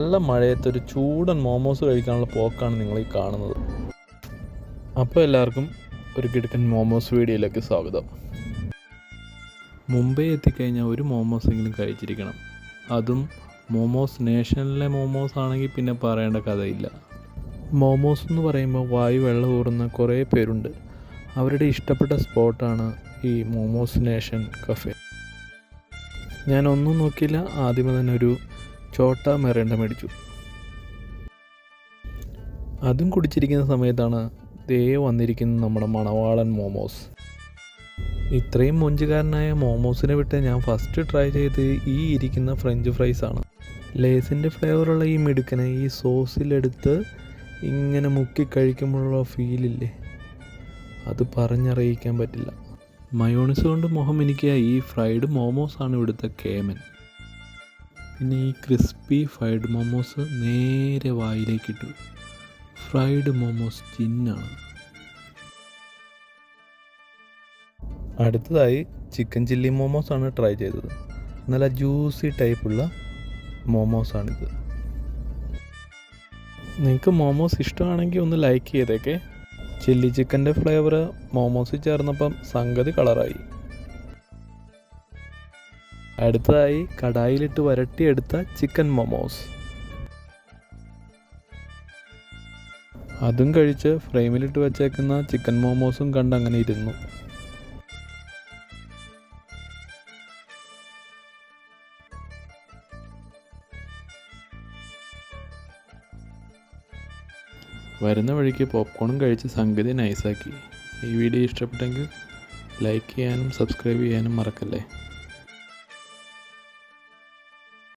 നല്ല മഴയത്തൊരു ചൂടൻ മോമോസ് കഴിക്കാനുള്ള പോക്കാണ് നിങ്ങൾ ഈ കാണുന്നത്. അപ്പോൾ എല്ലാവർക്കും ഒരു കിടക്കൻ മോമോസ് വീഡിയോയിലേക്ക് സ്വാഗതം. മുംബൈ എത്തിക്കഴിഞ്ഞാൽ ഒരു മോമോസ് എങ്കിലും കഴിച്ചിരിക്കണം. അതും മോമോസ് നേഷനിലെ മോമോസ് ആണെങ്കിൽ പിന്നെ പറയേണ്ട കഥയില്ല. മോമോസ് എന്ന് പറയുമ്പോൾ വായു വെള്ളം ഊറുന്ന കുറേ പേരുണ്ട്. അവരുടെ ഇഷ്ടപ്പെട്ട സ്പോട്ടാണ് ഈ മോമോസ് നേഷൻ കഫേ. ഞാനൊന്നും നോക്കിയില്ല, ആദ്യമേ തന്നെ ഒരു ചോട്ട മെറേണ്ട മേടിച്ചു. അതും കുടിച്ചിരിക്കുന്ന സമയത്താണ് ദേ വന്നിരിക്കുന്നത് നമ്മുടെ മണവാളൻ മോമോസ്. ഇത്രയും മൊഞ്ചുകാരനായ മോമോസിനെ വിട്ട് ഞാൻ ഫസ്റ്റ് ട്രൈ ചെയ്ത് ഈ ഇരിക്കുന്ന ഫ്രഞ്ച് ഫ്രൈസാണ്. ലേസിൻ്റെ ഫ്ലേവറുള്ള ഈ മിടുക്കനെ ഈ സോസിലെടുത്ത് ഇങ്ങനെ മുക്കി കഴിക്കുമ്പോഴുള്ള ഫീലില്ലേ, അത് പറഞ്ഞറിയിക്കാൻ പറ്റില്ല. മയോണൈസ് കൊണ്ട് മുഖം എനിക്ക് ഈ ഫ്രൈഡ് മോമോസാണ് ഇവിടുത്തെ കേമൻ. പിന്നെ ഈ ക്രിസ്പി ഫ്രൈഡ് മോമോസ് നേരെ വായിലേക്കിട്ടു. ഫ്രൈഡ് മോമോസ് ചിന്നാണ്. അടുത്തതായി ചിക്കൻ ചില്ലി മോമോസാണ് ട്രൈ ചെയ്തത്. നല്ല ജ്യൂസി ടൈപ്പുള്ള മോമോസാണിത്. നിങ്ങൾക്ക് മോമോസ് ഇഷ്ടമാണെങ്കിൽ ഒന്ന് ലൈക്ക് ചെയ്തേക്കെ. ചില്ലി ചിക്കൻ്റെ ഫ്ലേവർ മോമോസിൽ ചേർന്നപ്പം സംഗതി കളറായി. അടുത്തതായി കടായിലിട്ട് വരട്ടിയെടുത്ത ചിക്കൻ മോമോസ്, അതും കഴിച്ച് ഫ്രെയിമിലിട്ട് വെച്ചേക്കുന്ന ചിക്കൻ മോമോസും കണ്ട് അങ്ങനെ ഇരുന്നു. വരുന്ന വഴിക്ക് പോപ്കോണും കഴിച്ച് സംഗതി നൈസാക്കി. ഈ വീഡിയോ ഇഷ്ടപ്പെട്ടെങ്കിൽ ലൈക്ക് ചെയ്യാനും സബ്സ്ക്രൈബ് ചെയ്യാനും മറക്കല്ലേ.